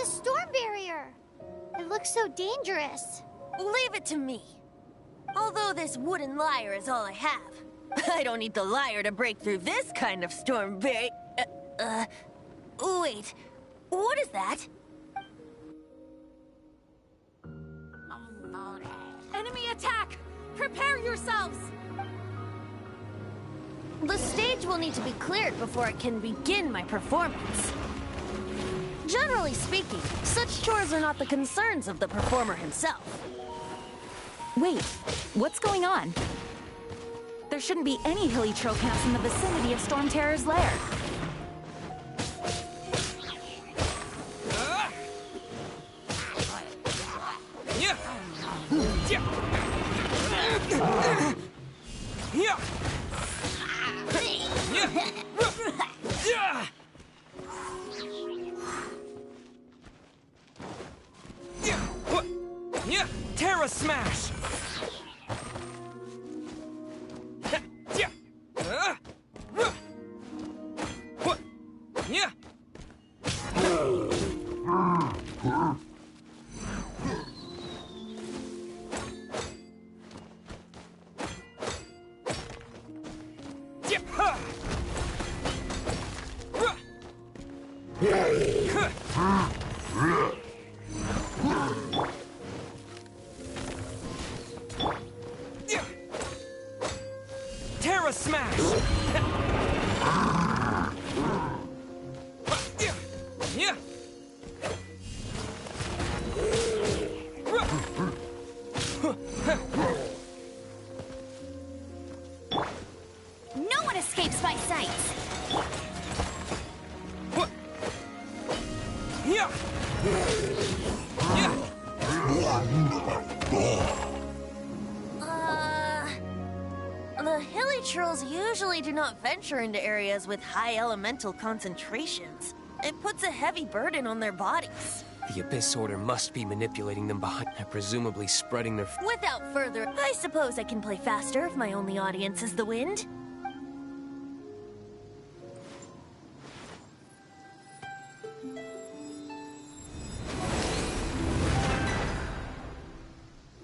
a storm barrier. It looks so dangerous. Leave it to me. Although this wooden lyre is all I have, I don't need the lyre to break through this kind of storm barrier. Wait. What is that? Enemy attack! Prepare yourselves! The stage will need to be cleared before I can begin my performance. Generally speaking, such chores are not the concerns of the performer himself. Wait, what's going on? There shouldn't be any hilly trail camps in the vicinity of Storm Terror's lair. Terra Smash! Terra Smash! No one escapes my sights! The hilly trolls usually do not venture into areas with high elemental concentrations. It puts a heavy burden on their bodies. The Abyss Order must be manipulating them behind, presumably spreading their... Without further, I suppose I can play faster if my only audience is the wind.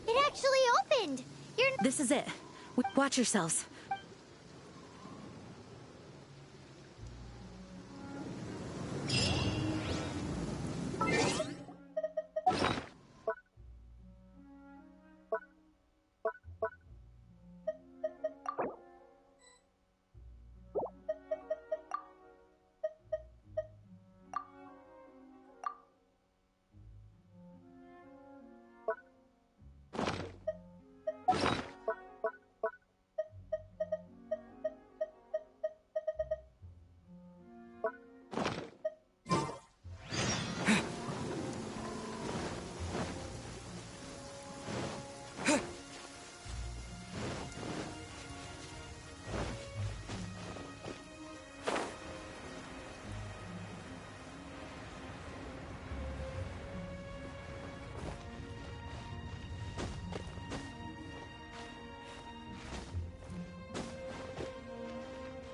It actually opened. This is it. Watch yourselves.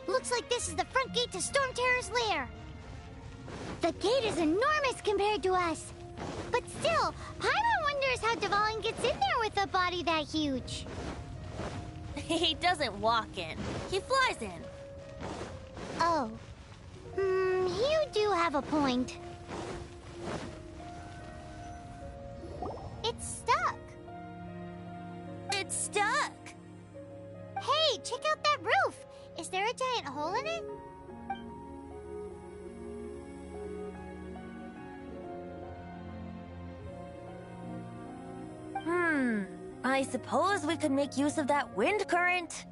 Looks like this is the front gate to Storm Terror's lair. The gate is enormous compared to us. But still, Paimon wonders how Dvalin gets in there with a body that huge. He doesn't walk in. He flies in. Oh. You do have a point. It's stuck. It's stuck. Hey, check out that roof. Is there a giant hole in it? I suppose we could make use of that wind current.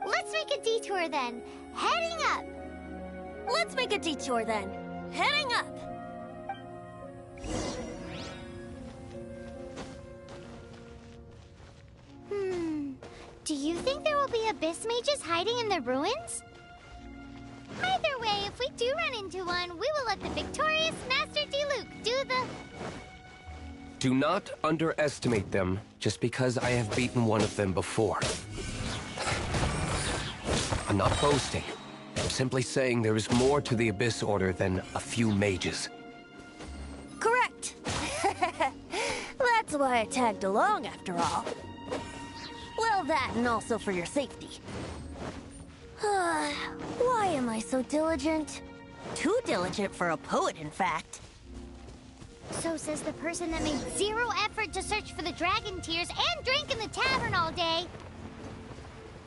Let's make a detour then. Heading up. Let's make a detour then. Heading up. Do you think there will be abyss mages hiding in the ruins? Either way, if we do run into one, we will let the victorious Master Diluc do the... Do not underestimate them just because I have beaten one of them before. I'm not boasting. I'm simply saying there is more to the Abyss Order than a few mages. That's why I tagged along, after all. Well, that and also for your safety. Why am I so diligent? Too diligent for a poet, in fact. So says the person that made zero effort to search for the dragon tears and drank in the tavern all day.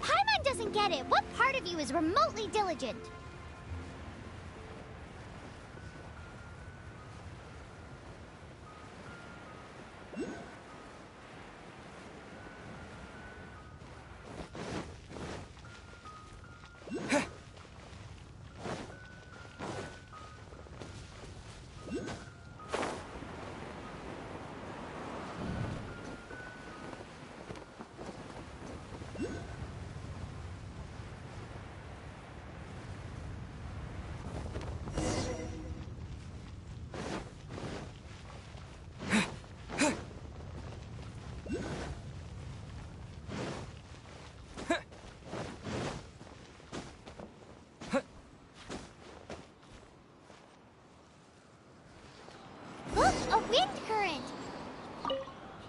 Paimon doesn't get it. What part of you is remotely diligent? Look, a wind current!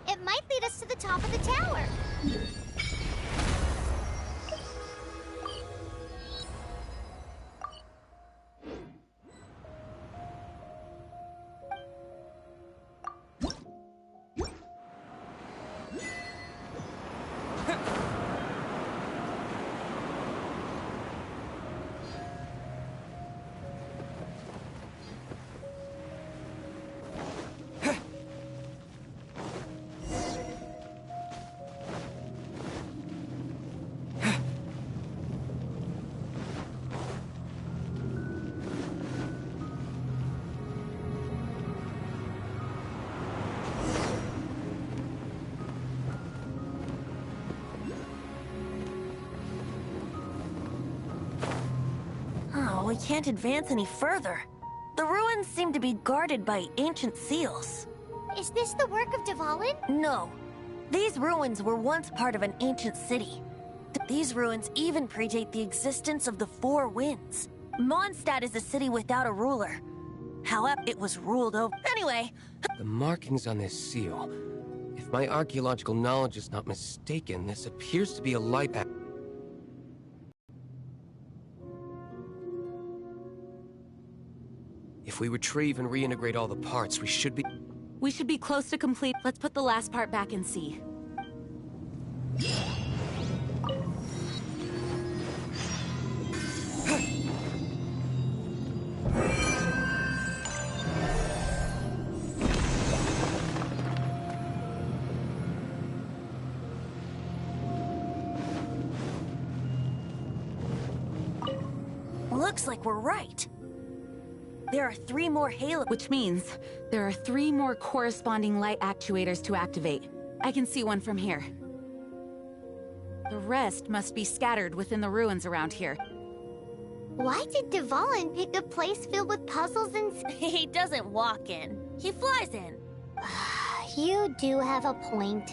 It might lead us to the top of the tower. Oh, we can't advance any further. The ruins seem to be guarded by ancient seals. Is this the work of Dvalin? No. These ruins were once part of an ancient city. These ruins even predate the existence of the Four Winds. Mondstadt is a city without a ruler. However, it was ruled over. Anyway, The markings on this seal. If my archaeological knowledge is not mistaken, this appears to be a light path. If we retrieve and reintegrate all the parts, we should be... We should be close to complete. Let's put the last part back and see. looks like we're right. There are 3 more halo... Which means there are 3 more corresponding light actuators to activate. I can see one from here. The rest must be scattered within the ruins around here. Why did Dvalin pick a place filled with puzzles and... He doesn't walk in. He flies in. You do have a point.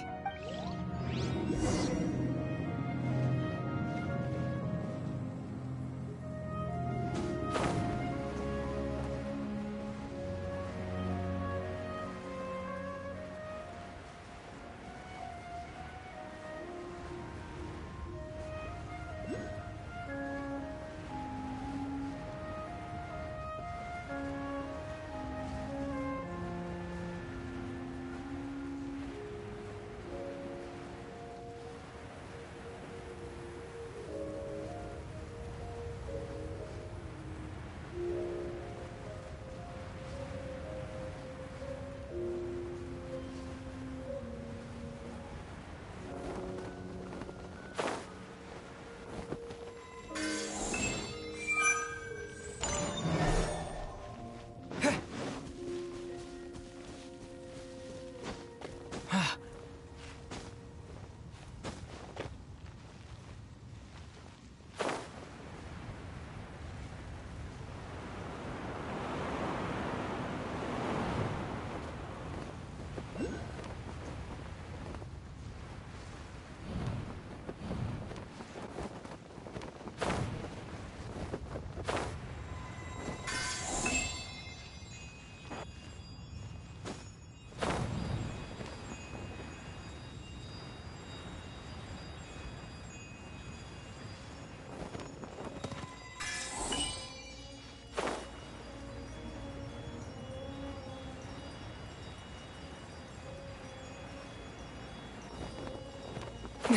Wow,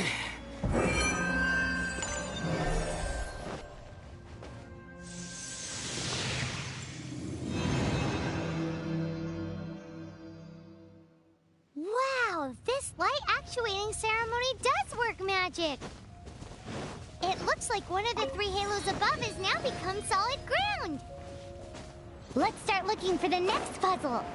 this light actuating ceremony does work magic. It looks like one of the three halos above has now become solid ground. Let's start looking for the next puzzle.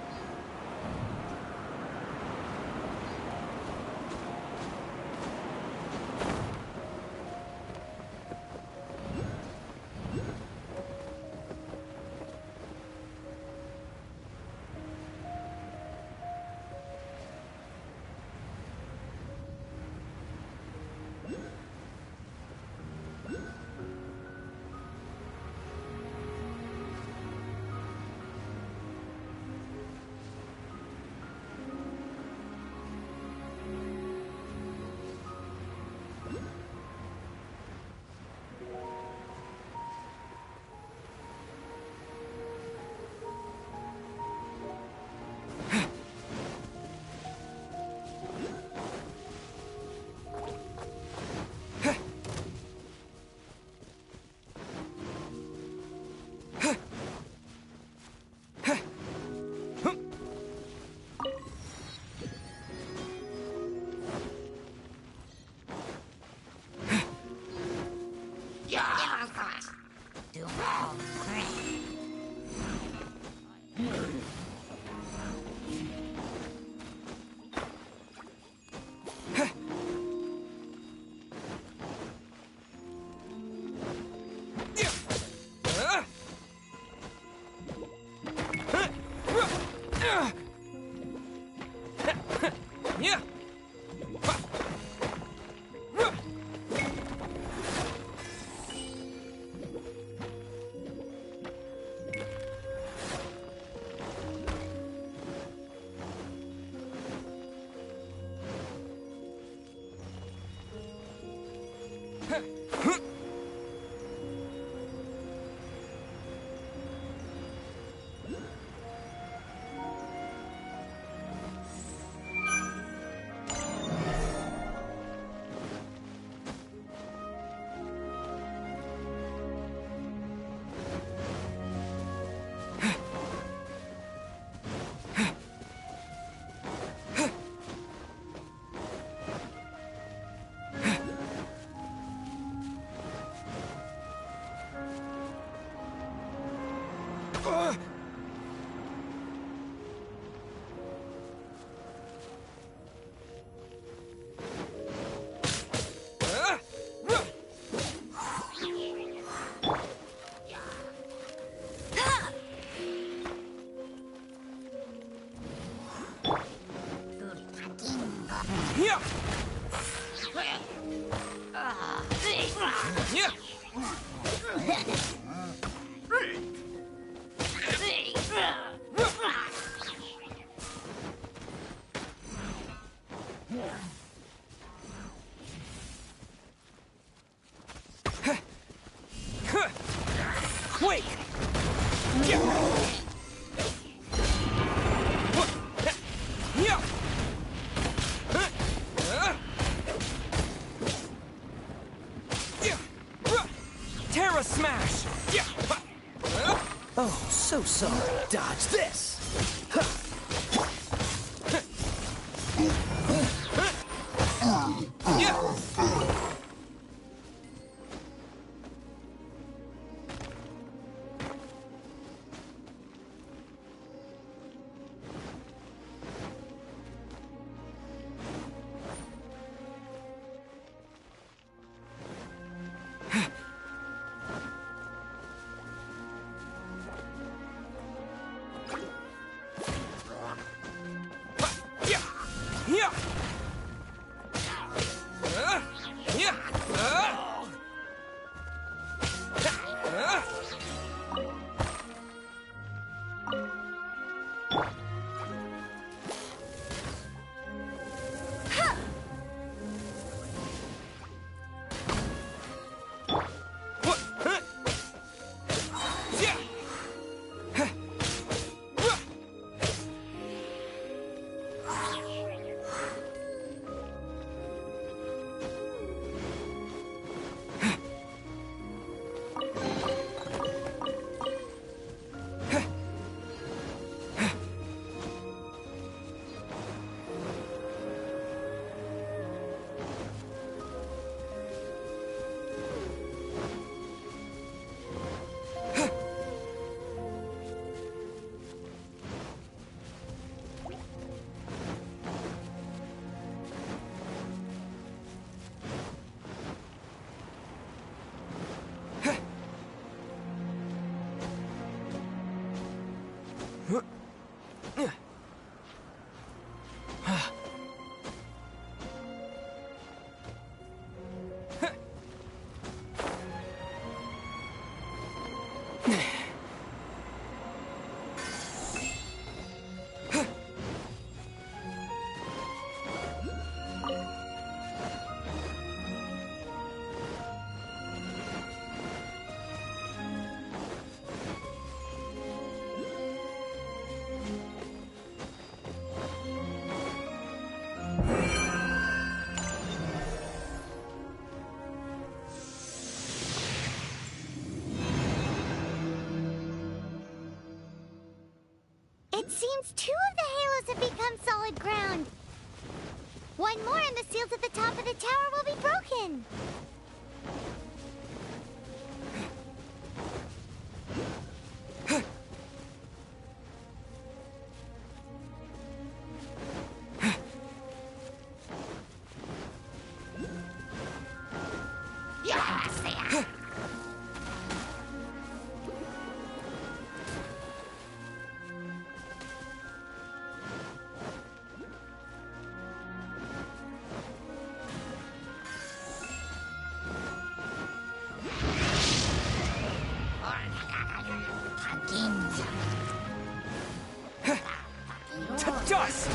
Wait! Terra Smash! Oh, so sorry. Dodge this! Yeah! It seems 2 of the halos have become solid ground. 1 more and the seals at the top of the tower will be broken. To dust!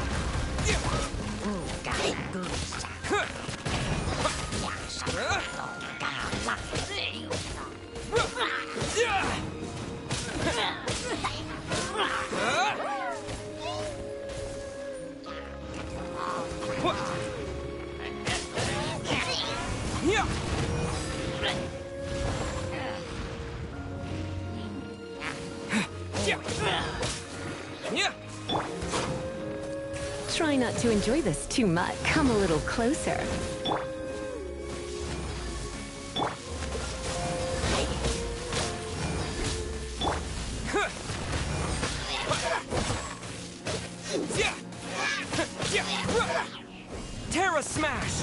Try not to enjoy this too much. Come a little closer. Terra Smash!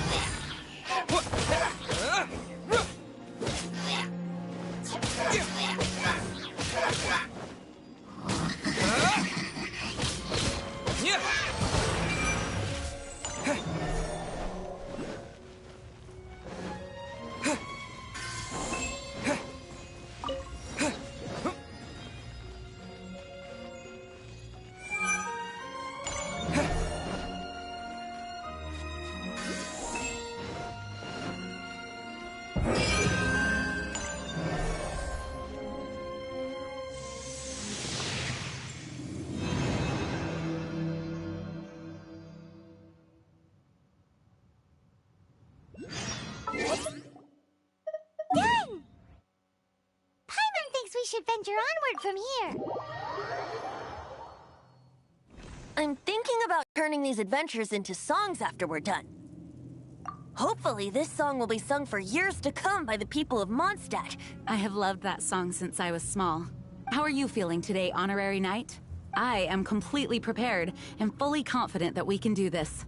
Dang! Paimon thinks we should venture onward from here. I'm thinking about turning these adventures into songs after we're done. Hopefully, this song will be sung for years to come by the people of Mondstadt. I have loved that song since I was small. How are you feeling today, Honorary Knight? I am completely prepared and fully confident that we can do this.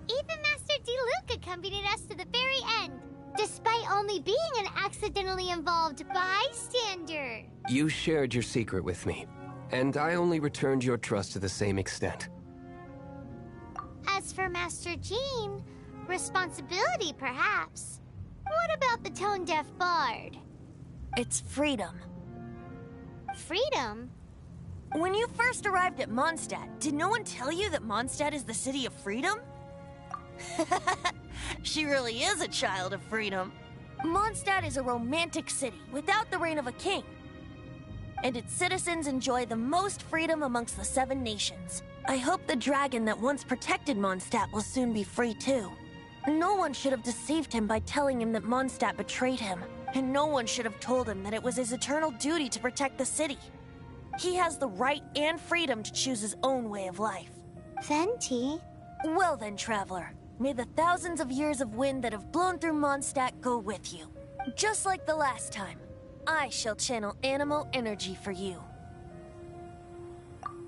Even Master Diluc accompanied us to the very end, despite only being an accidentally involved bystander. You shared your secret with me, and I only returned your trust to the same extent. As for Master Jean, responsibility perhaps. What about the tone-deaf bard? It's freedom. Freedom? When you first arrived at Mondstadt, did no one tell you that Mondstadt is the city of freedom? She really is a child of freedom. Mondstadt is a romantic city without the reign of a king. And its citizens enjoy the most freedom amongst the 7 nations. I hope the dragon that once protected Mondstadt will soon be free too. No one should have deceived him by telling him that Mondstadt betrayed him. And no one should have told him that it was his eternal duty to protect the city. He has the right and freedom to choose his own way of life. Venti? Well then, traveler. May the thousands of years of wind that have blown through Mondstadt go with you. Just like the last time, I shall channel animal energy for you.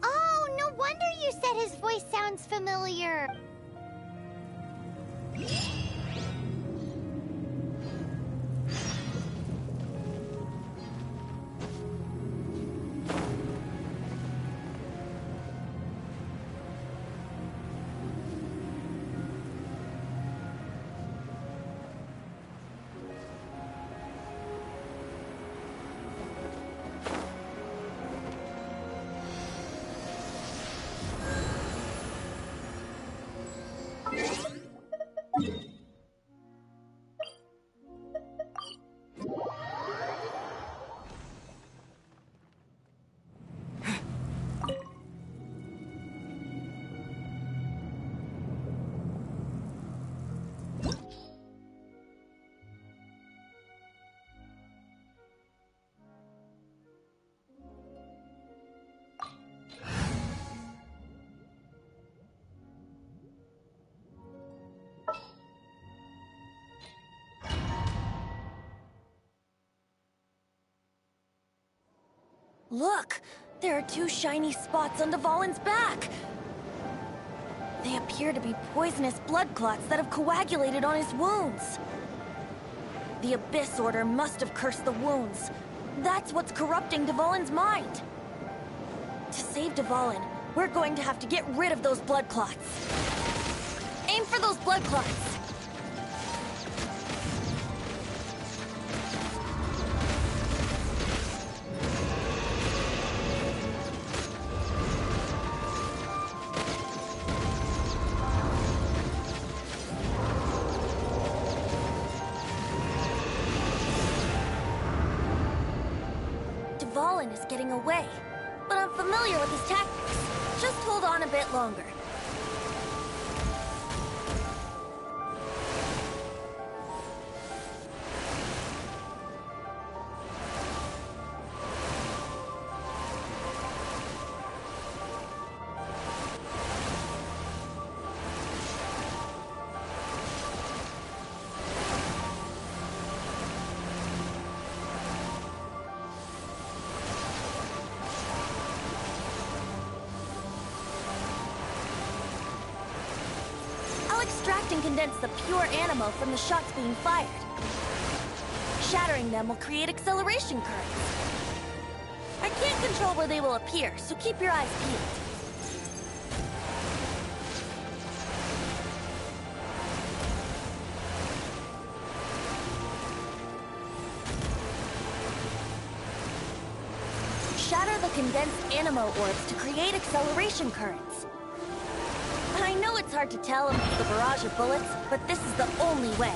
Oh, no wonder you said his voice sounds familiar. Look! There are 2 shiny spots on Dvalin's back! They appear to be poisonous blood clots that have coagulated on his wounds. The Abyss Order must have cursed the wounds. That's what's corrupting Dvalin's mind. To save Dvalin, we're going to have to get rid of those blood clots. Aim for those blood clots! Dvalin is getting away, but I'm familiar with his tactics. Just hold on a bit longer. Extract and condense the pure animo from the shots being fired. Shattering them will create acceleration currents. I can't control where they will appear, so keep your eyes peeled. Shatter the condensed animo orbs to create acceleration currents. I know it's hard to tell amidst the barrage of bullets, but this is the only way.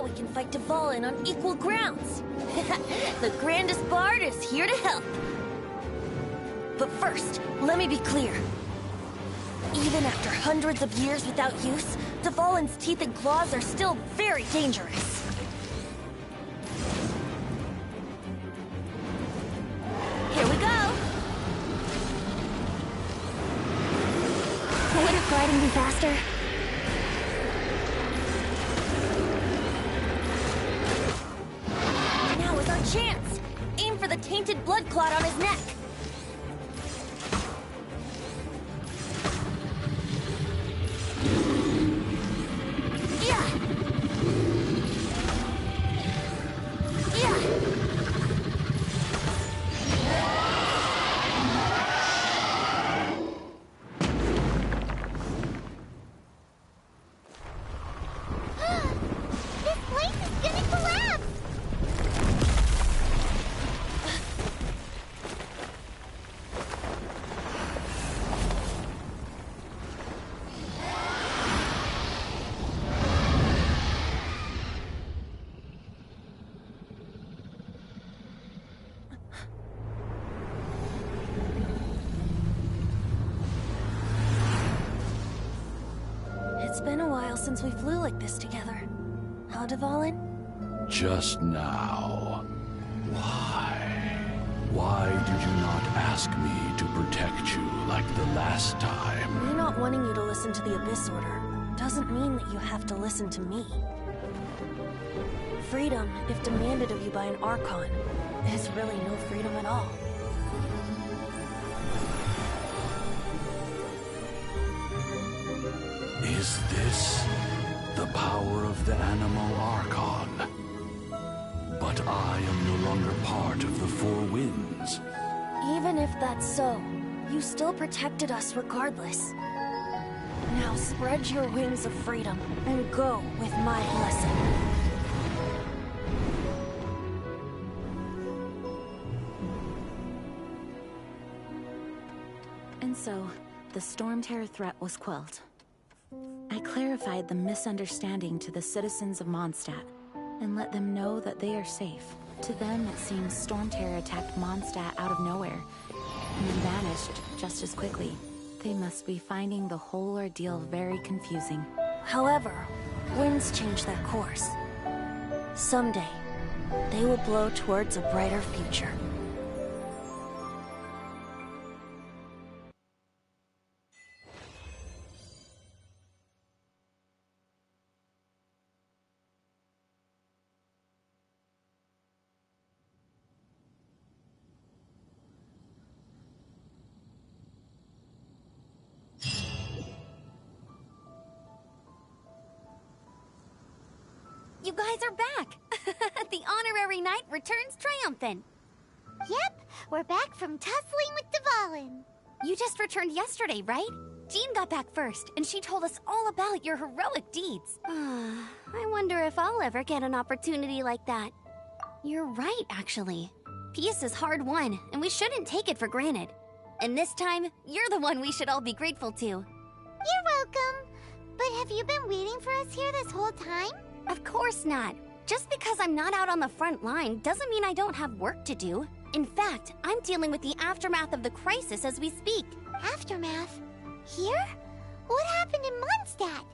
we can fight Dvalin on equal grounds. The grandest bard is here to help. But first, let me be clear. Even after hundreds of years without use, Dvalin's teeth and claws are still very dangerous. Here we go! Wouldn't gliding be faster? Now is our chance! Aim for the tainted blood clot on his neck! It's been a while since we flew like this together. Huh, Dvalin? Just now. Why? Why did you not ask me to protect you like the last time? Me not wanting you to listen to the Abyss Order doesn't mean that you have to listen to me. Freedom, if demanded of you by an Archon, is really no freedom at all. Is this the power of the Animo Archon? But I am no longer part of the Four Winds. Even if that's so, you still protected us regardless. Now spread your wings of freedom and go with my blessing. And so, the Storm Terror threat was quelled. I clarified the misunderstanding to the citizens of Mondstadt, and let them know that they are safe. To them, it seems Storm Terror attacked Mondstadt out of nowhere, and then vanished just as quickly. They must be finding the whole ordeal very confusing. However, winds change their course. Someday, they will blow towards a brighter future. You guys are back! The honorary knight returns triumphant. Yep, we're back from tussling with Dvalin. You just returned yesterday, right? Jean got back first, and she told us all about your heroic deeds. I wonder if I'll ever get an opportunity like that. You're right, actually. Peace is hard won, and we shouldn't take it for granted. And this time, you're the one we should all be grateful to. You're welcome. But have you been waiting for us here this whole time? Of course not. Just because I'm not out on the front line doesn't mean I don't have work to do. In fact, I'm dealing with the aftermath of the crisis as we speak. Aftermath? Here? What happened in Mondstadt?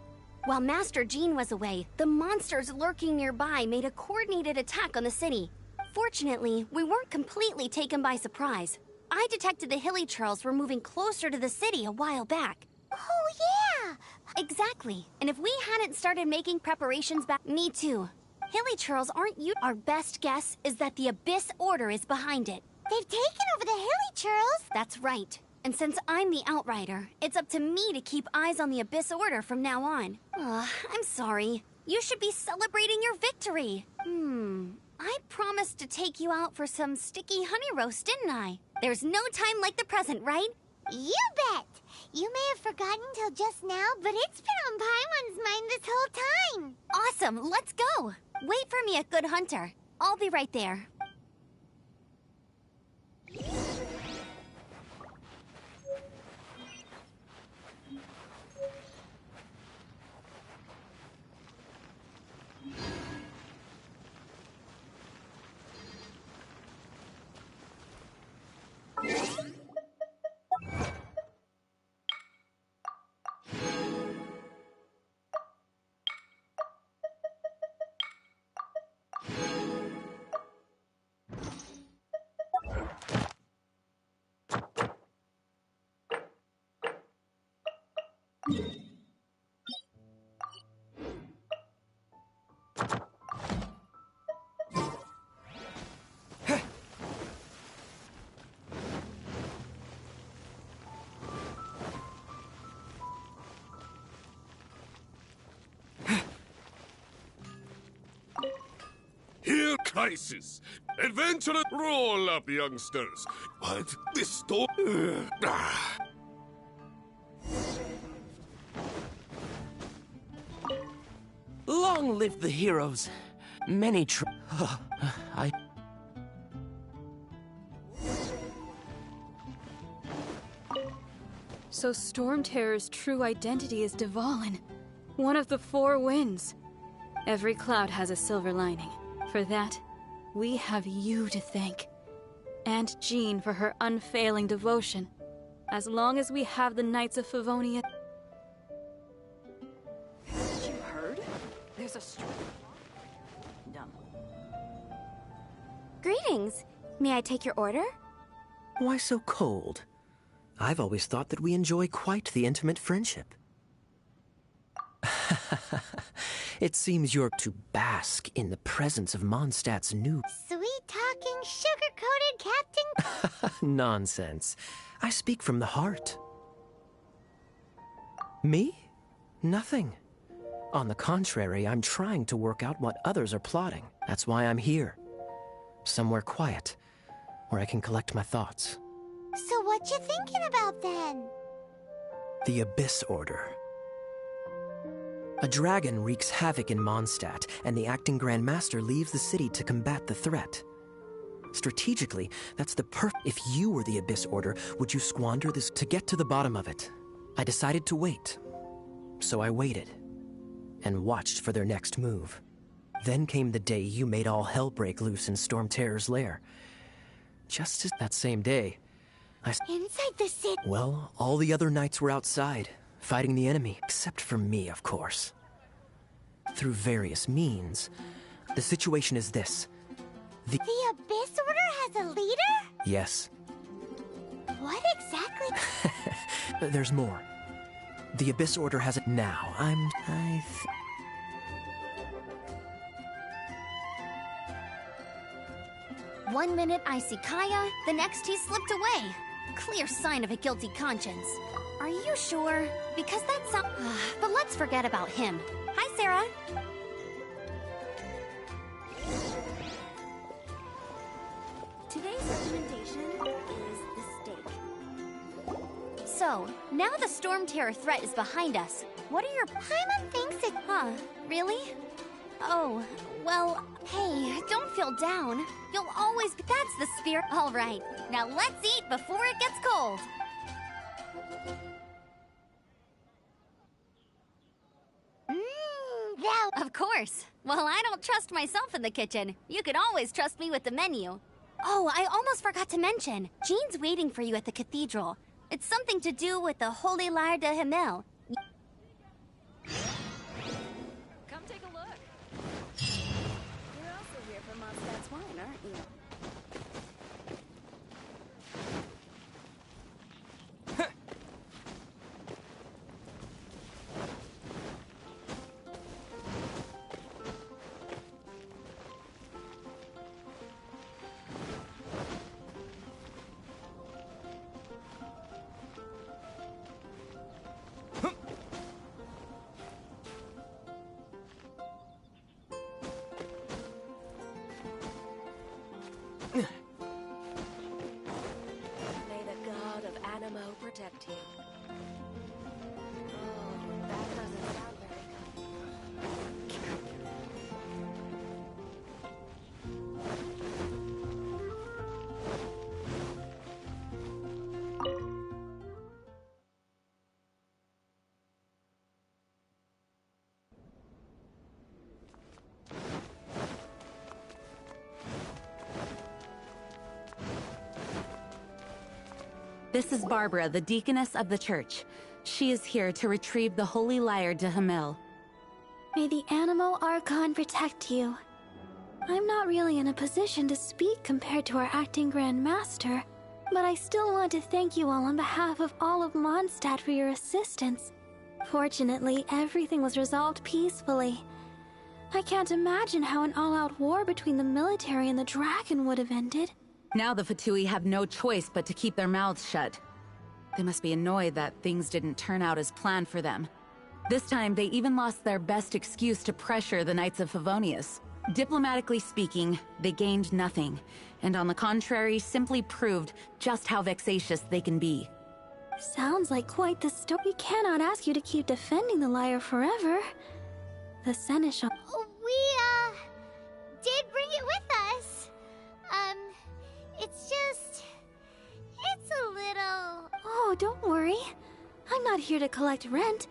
While Master Jean was away, the monsters lurking nearby made a coordinated attack on the city. Fortunately, we weren't completely taken by surprise. I detected the Hilly Churls were moving closer to the city a while back. Oh, yeah! Exactly. And if we hadn't started making preparations back— Me too. Hilly Churls aren't you— Our best guess is that the Abyss Order is behind it. They've taken over the Hilly Churls! That's right. And since I'm the Outrider, it's up to me to keep eyes on the Abyss Order from now on. I'm sorry. You should be celebrating your victory. I promised to take you out for some sticky honey roast, didn't I? There's no time like the present, right? You bet! You may have forgotten till just now, but it's been on Paimon's mind this whole time! Awesome, let's go! Wait for me at Good Hunter. I'll be right there. Here, crisis! Adventure, roll up, youngsters! But this store... Long live the heroes. Many I... So Storm Terror's true identity is Dvalin, one of the four winds. Every cloud has a silver lining. For that, we have you to thank. And Jean for her unfailing devotion. As long as we have the Knights of Favonia... Haven't you heard? There's a storm. Dumb. Greetings. May I take your order? Why so cold? I've always thought that we enjoy quite the intimate friendship. It seems you're to bask in the presence of Mondstadt's new... Sweet-talking, sugar-coated Captain... Nonsense. I speak from the heart. Me? Nothing. On the contrary, I'm trying to work out what others are plotting. That's why I'm here. Somewhere quiet, where I can collect my thoughts. So what you thinking about, then? The Abyss Order. A dragon wreaks havoc in Mondstadt, and the acting Grand Master leaves the city to combat the threat. Strategically, that's the If you were the Abyss Order, would you squander this to get to the bottom of it? I decided to wait. So I waited, and watched for their next move. Then came the day you made all hell break loose in Storm Terror's lair. Just as that same day, Inside the city? Well, all the other knights were outside, fighting the enemy, except for me, of course. Through various means, the situation is this. The Abyss Order has a leader? Yes. What exactly? There's more. The Abyss Order has it now. One minute I see Kaya, the next he slipped away. Clear sign of a guilty conscience. Are you sure? Because that's some... But let's forget about him. Hi, Sarah. Today's recommendation is the steak. So, now the Storm Terror threat is behind us. What are your... Paimon thinks it... Huh, really? Oh, well, hey, don't feel down. You'll always be... That's the spirit. All right, now let's eat before it gets cold. Of course. Well, I don't trust myself in the kitchen. You can always trust me with the menu. Oh, I almost forgot to mention. Jean's waiting for you at the cathedral. It's something to do with the Holy Lair de Himmel. Come take a look. You're also here for Mondstadt's wine, aren't you? May the god of Animo protect you. Oh, that doesn't sound very This is Barbara, the deaconess of the church. She is here to retrieve the Holy Lair de Himmel. May the Animo Archon protect you. I'm not really in a position to speak compared to our acting Grand Master, but I still want to thank you all on behalf of all of Mondstadt for your assistance. Fortunately, everything was resolved peacefully. I can't imagine how an all-out war between the military and the dragon would have ended. Now the Fatui have no choice but to keep their mouths shut. They must be annoyed that things didn't turn out as planned for them. This time, they even lost their best excuse to pressure the Knights of Favonius. Diplomatically speaking, they gained nothing, and on the contrary, simply proved just how vexatious they can be. Sounds like quite the story. We cannot ask you to keep defending the lyre forever. The Seneschal... We, did bring it with us. It's just... It's a little... Oh, don't worry. I'm not here to collect rent.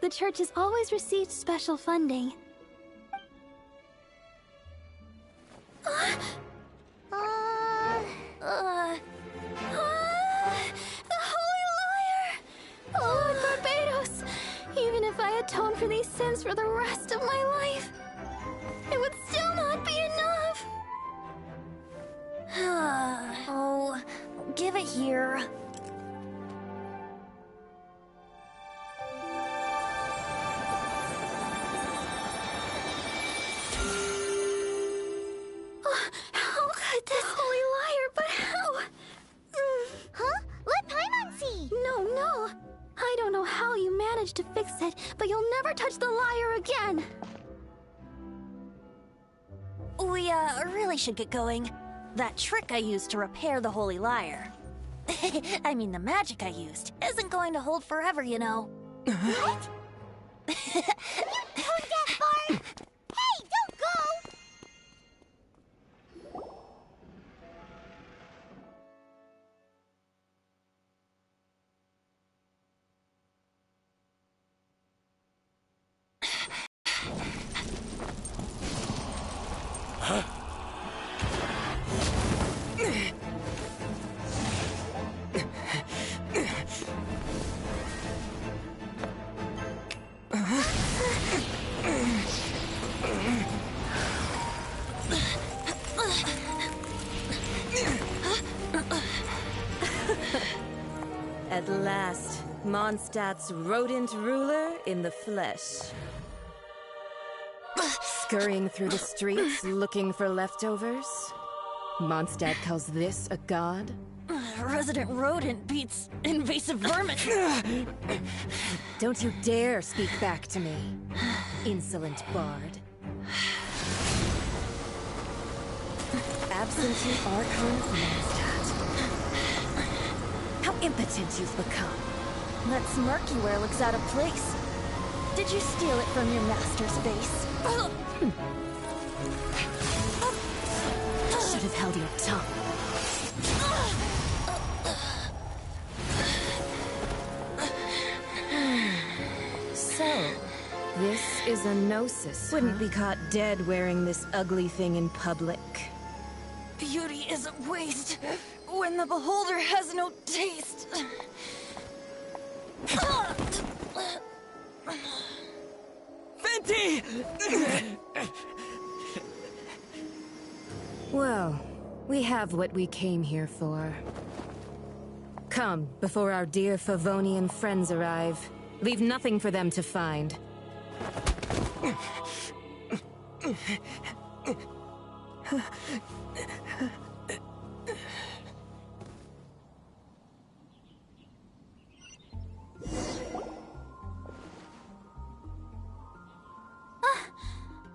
The church has always received special funding. The Holy Lyre! Lord Barbados! Even if I atone for these sins for the rest of my life, it would still not be enough! Oh, give it here. How could this Holy Lyre, but how? Huh? Let Paimon see! No. I don't know how you managed to fix it, but you'll never touch the lyre again! We, really should get going. That trick I used to repair the Holy Lyre. I mean, the magic I used isn't going to hold forever, you know. What? You tone-deaf bard! Hey, don't go! Huh? At last, Mondstadt's rodent ruler in the flesh. Scurrying through the streets looking for leftovers? Mondstadt calls this a god? Resident rodent beats invasive vermin. Don't you dare speak back to me, insolent bard. Absentee Archon of Mondstadt. How impotent you've become. That smirk you wear looks out of place. Did you steal it from your master's face? Should have held your tongue. So, this is a gnosis, Wouldn't be caught dead wearing this ugly thing in public. Beauty is a waste when the beholder has no taste. Venti! Well, we have what we came here for. Come, before our dear Favonian friends arrive. Leave nothing for them to find.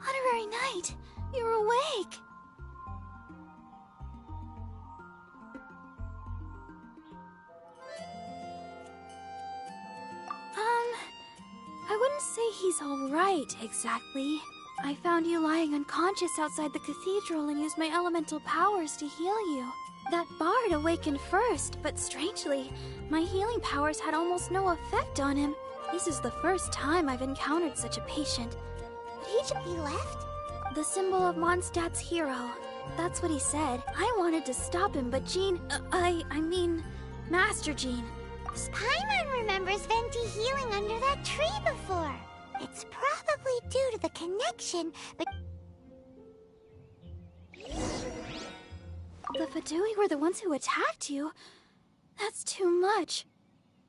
Honorary Knight, you're awake. I wouldn't say he's all right, exactly. I found you lying unconscious outside the cathedral and used my elemental powers to heal you. That bard awakened first, but strangely, my healing powers had almost no effect on him. This is the first time I've encountered such a patient. But he should be left? The symbol of Mondstadt's hero. That's what he said. I wanted to stop him, but Jean... I mean, Master Jean. Paimon remembers Venti healing under that tree before. It's probably due to the connection, but... The Fatui were the ones who attacked you? That's too much.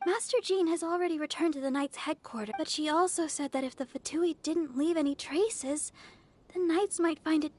Master Jean has already returned to the Knights' headquarters, but she also said that if the Fatui didn't leave any traces, the Knights might find it